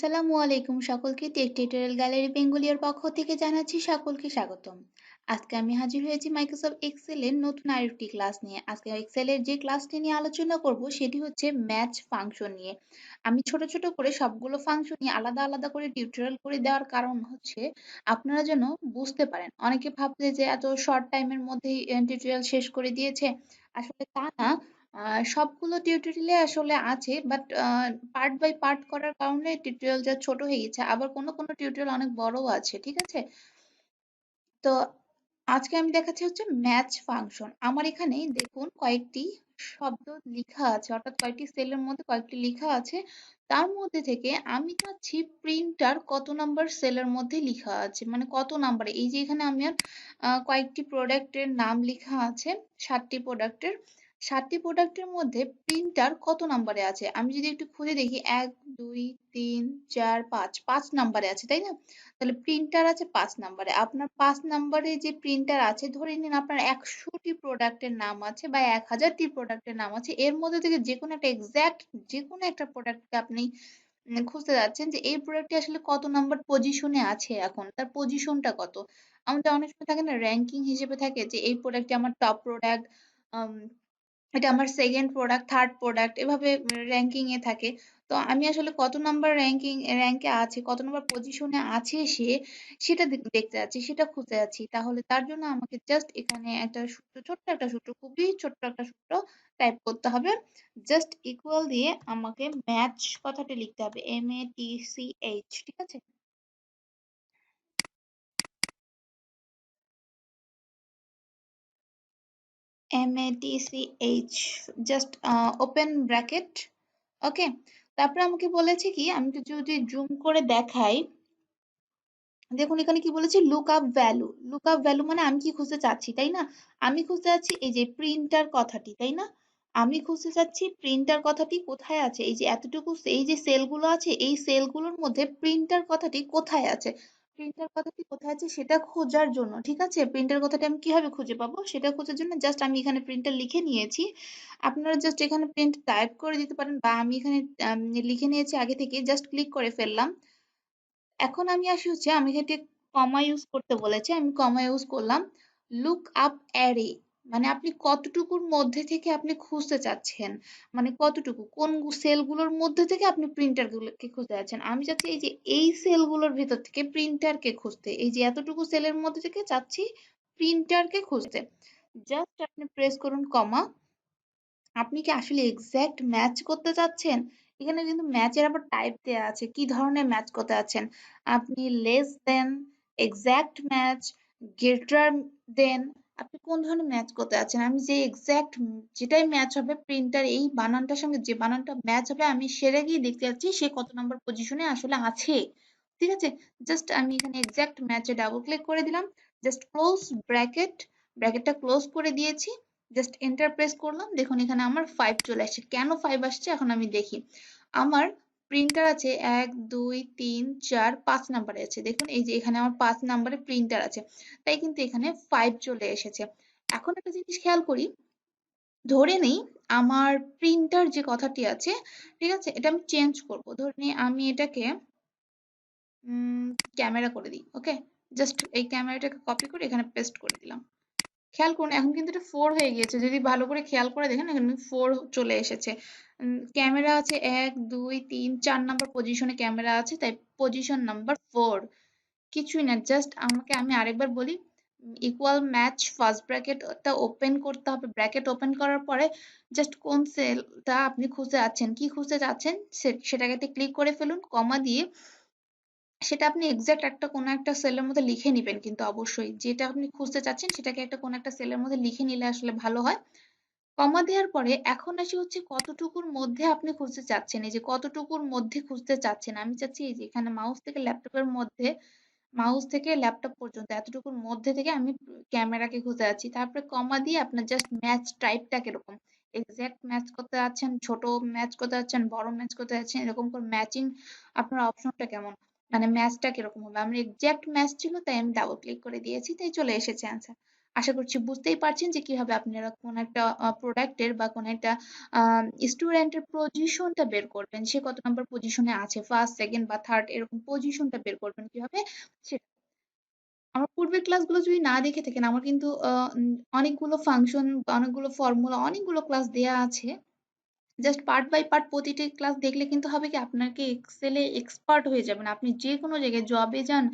আসসালামু আলাইকুম সকলকে টেক টিউটোরিয়াল গ্যালারি বেঙ্গলির পক্ষ থেকে জানাচ্ছি সকলকে স্বাগতম। আজকে আমি হাজির হয়েছি মাইক্রোসফট এক্সেল এর নতুন আরেকটি ক্লাস নিয়ে। আজকে এক্সেল এর যে ক্লাসটি নিয়ে আলোচনা করব সেটি হচ্ছে ম্যাচ ফাংশন নিয়ে। আমি ছোট ছোট করে সবগুলো ফাংশন নিয়ে আলাদা আলাদা করে টিউটোরিয়াল করে দেওয়ার কারণ হচ্ছে আপনারা যেন বুঝতে পারেন। অনেকে ভাবছে যে এত শর্ট টাইমের মধ্যেই টিউটোরিয়াল শেষ করে দিয়েছে, আসলে তা না। সবগুলো টিউটোরিয়ালে আসলে আছে, বাট পার্ট বাই পার্ট করার কারণে টিউটোরিয়ালটা ছোট হয়ে গেছে, আবার কোনো কোনো টিউটোরিয়াল অনেক বড়ও আছে, ঠিক আছে? তো আজকে আমি দেখাচ্ছি হচ্ছে ম্যাচ ফাংশন। আমার এখানে দেখুন কয়েকটি শব্দ লিখা আছে, অর্থাৎ কয়েকটি সেলের মধ্যে কয়েকটি লিখা আছে। তার মধ্যে থেকে আমি চাচ্ছি প্রিন্টার কত নাম্বার সেলের মধ্যে লিখা আছে, মানে কত নাম্বারে। এই যে এখানে আমার কয়েকটি প্রোডাক্টের নাম লিখা আছে, 7টি প্রোডাক্টের। 7টি প্রোডাক্টের মধ্যে প্রিন্টার কত নাম্বারে আছে আমি যদি একটু খুঁজে দেখি, 1 2 3 4 5, 5 নাম্বারে আছে, তাই না? তাহলে প্রিন্টার আছে 5 নাম্বারে। আপনার 5 নাম্বারে যে প্রিন্টার আছে, ধরে নিন আপনার 100টি প্রোডাক্টের নাম আছে বা 1000টি প্রোডাক্টের নাম আছে, এর মধ্যে থেকে যেকোনো একটা এক্সাক্ট যেকোনো একটা প্রোডাক্টকে আপনি খুঁজতে যাচ্ছেন যে এই প্রোডাক্টটি আসলে কত নাম্বার পজিশনে আছে, এখন তার পজিশনটা কত। আমাদের অনেক সময় থাকে না, র্যাঙ্কিং হিসেবে থাকে যে এই প্রোডাক্টটি আমার টপ প্রোডাক্ট, এটা আমার সেকেন্ড প্রোডাক্ট, থার্ড প্রোডাক্ট, এভাবে র্যাঙ্কিং এ থাকে। তো আমি আসলে কত নাম্বার র্যাঙ্কে আছে, কত নাম্বার পজিশনে আছে সে, সেটা দেখতে যাচ্ছি, সেটা খুঁজে যাচ্ছি। তাহলে তার জন্য আমাকে জাস্ট এখানে একটা সূত্র, ছোট্ট একটা সূত্র, খুবই ছোট্ট একটা সূত্র টাইপ করতে হবে। জাস্ট ইকুয়াল দিয়ে আমাকে ম্যাচ কথাটি লিখতে হবে, MATCH, ঠিক আছে? MATCH, just open bracket. Okay, তারপরে আমাকে বলেছে কি, আমি একটু যদি জুম করে দেখাই, দেখুন এখানে কি বলেছে, look up value. Look up value মানে আমি কি খুঁজতে চাচ্ছি, তাই না? আমি খুঁজতে চাচ্ছি এই যে প্রিন্টার কথাটি, তাই না? আমি খুঁজতে চাচ্ছি প্রিন্টার কথাটি কোথায় আছে, এই যে এতটুকু এই যে সেলগুলো আছে, এই সেলগুলোর মধ্যে প্রিন্টার কথাটি কোথায় আছে। প্রিন্টার কথাটি কোথায় আছে সেটা খোঁজার জন্য, ঠিক আছে? প্রিন্টার কথাটি আমি কিভাবে খুঁজে পাবো সেটা খোঁজার জন্য জাস্ট আমি এখানে প্রিন্টার লিখে নিয়েছি। আপনারা জাস্ট এখানে প্রিন্ট টাইপ করে দিতে পারেন, বা আমি এখানে লিখে নিয়েছি আগে থেকে, জাস্ট ক্লিক করে ফেললাম। এখন আমি আসি হচ্ছে, আমি এখানে কমা ইউজ করতে বলেছে, আমি কমা ইউজ করলাম। লুক আপ অ্যারে, মানে আপনি কতটুকুর মধ্যে থেকে আপনি খুঁজতে চাচ্ছেন, মানে কতটুকু, কোন সেলগুলোর মধ্যে থেকে আপনি প্রিন্টার গুলোকে খুঁজতে যাচ্ছেন। আমি চাচ্ছি এই যে এই সেলগুলোর ভিতর থেকে প্রিন্টারকে খুঁজতে, এই যে এতটুকু সেলের মধ্যে থেকে চাচ্ছি প্রিন্টারকে খুঁজতে। জাস্ট আপনি প্রেস করুন কমা। আপনি কি আসলে এক্সাক্ট ম্যাচ করতে চাচ্ছেন? এখানে কিন্তু ম্যাচের আবার টাইপ দেয়া আছে, কি ধরনের ম্যাচ করতে চাচ্ছেন। আপনি less than, exact match, greater than, আপনি কোন ধরনের ম্যাচ করতে চাচ্ছেন। আমি যে এক্সাক্ট যেটাই ম্যাচ হবে, প্রিন্টার এই বানানটার সঙ্গে যে বানানটা ম্যাচ হবে, আমি সেটা গিয়ে দেখতে যাচ্ছি সে কত নম্বর পজিশনে আসলে আছে, ঠিক আছে? জাস্ট আমি এখানে এক্সাক্ট ম্যাচে ডাবল ক্লিক করে দিলাম, জাস্ট ক্লোজ ব্র্যাকেট, ব্র্যাকেটটা ক্লোজ করে দিয়েছি। জাস্ট এন্টার প্রেস করলাম, দেখুন এখানে আমার 5 চলে আসছে। কেন 5 আসছে এখন আমি দেখি। আমার প্রিন্টার আছে 1 2 3 4 5 নাম্বারে আছে, দেখুন এই যে এখানে আমার 5 নাম্বারে প্রিন্টার আছে, তাই কিন্তু এখানে 5 চলে এসেছে। এখন একটা জিনিস খেয়াল করি, ধরে নেই আমার প্রিন্টার যে কথাটি আছে, ঠিক আছে, এটা আমি চেঞ্জ করব। ধরে নিই আমি এটাকে ক্যামেরা করে দিই, ওকে? জাস্ট এই ক্যামেরাটাকে কপি করে এখানে পেস্ট করে দিলাম। খেয়াল করুন এখন কিন্তু এটা 4 হয়ে গিয়েছে, যদি ভালো করে খেয়াল করে দেখেন এখানে 4 চলে এসেছে। ক্যামেরা আছে 1 2 3 4 নাম্বার পজিশনে ক্যামেরা আছে, তাই পজিশন নাম্বার 4। কিছুই না, জাস্ট আমি আরেকবার বলি, ইকুয়াল ম্যাচ ফার্স্ট ব্র্যাকেটটা ওপেন করতে হবে। ব্র্যাকেট ওপেন করার পরে জাস্ট কোন সেলটা আপনি খুঁজে আছেন, কি খুঁজতে চাচ্ছেন, সেটাকে ক্লিক করে ফেলুন কমা দিয়ে। সেটা আপনি এক্সাক্ট একটা কোনো একটা সেলের মধ্যে লিখে নিবেন, কিন্তু অবশ্যই যেটা আপনি খুঁজতে চাচ্ছেন সেটাকে একটা কোনো একটা সেলের মধ্যে লিখে নিলে আসলে ভালো হয়। কমা দেওয়ার পরে এখন আসি হচ্ছে কতটুকুর মধ্যে আপনি খুঁজতে চাচ্ছেন, এই যে কতটুকুর মধ্যে খুঁজতে চাচ্ছেন, আমি চাচ্ছি এই যে এখানে মাউস থেকে ল্যাপটপের মধ্যে, মাউস থেকে ল্যাপটপ পর্যন্ত এতটুকুর মধ্যে থেকে আমি ক্যামেরাকে খুঁজে যাচ্ছি। তারপরে কমা দিয়ে আপনার জাস্ট ম্যাচ টাইপটা কিরকম, এক্সাক্ট ম্যাচ করতে যাচ্ছেন, ছোট ম্যাচ করতে যাচ্ছেন, বড় ম্যাচ করতে যাচ্ছেন, এরকম করে ম্যাচিং আপনার অপশনটা কেমন, মানে ম্যাচটা কিরকম হবে। আমার এক্সাক্ট ম্যাচ ছিল তাই আমি ডাবল ক্লিক করে দিয়েছি, তাই চলে এসেছে অ্যান্সার। আশা করছি বুঝতেই পারছেন যে কিভাবে আপনারা কোন একটা প্রোডাক্টের বা কোন একটা স্টুডেন্টের পজিশনটা বের করবেন, সে কত নাম্বার পজিশনে আছে, ফার্স্ট সেকেন্ড বা থার্ড, এরকম পজিশনটা বের করবেন কিভাবে সেটা। আমার পূর্বের ক্লাসগুলো যদি না দেখে থাকেন, আমার কিন্তু অনেকগুলো ফাংশন, অনেকগুলো ফর্মুলা, অনেকগুলো ক্লাস দেয়া আছে। জাস্ট পার্ট বাই পার্ট প্রতিটি ক্লাস দেখলে কিন্তু হবে কি, আপনাকে এক্সেলে এক্সপার্ট হয়ে যাবেন। আপনি যে কোনো জায়গায় জবে যান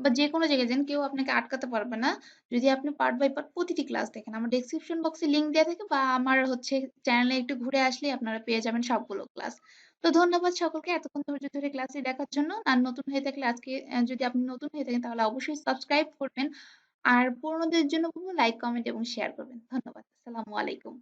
বা যে কোনো জায়গায় যান, কেউ আপনাকে আটকাতে পারবে না যদি আপনি পার্ট বাই পার্ট প্রতিটি ক্লাস দেখেন। আমার ডেসক্রিপশন বক্সে লিংক দেওয়া থাকে, বা আমার হচ্ছে চ্যানেলে একটু ঘুরে আসলেই আপনারা পেয়ে যাবেন সবগুলো ক্লাস। তো ধন্যবাদ সকলকে এতক্ষণ ধৈর্য ধরে ক্লাসটি দেখার জন্য। আর নতুন হয়ে থাকলে আজকে, যদি আপনি নতুন হয়ে থাকেন তাহলে অবশ্যই সাবস্ক্রাইব করবেন। আর পুরোনোদের জন্য বলবো লাইক, কমেন্ট এবং শেয়ার করবেন। ধন্যবাদ। আসসালামু আলাইকুম।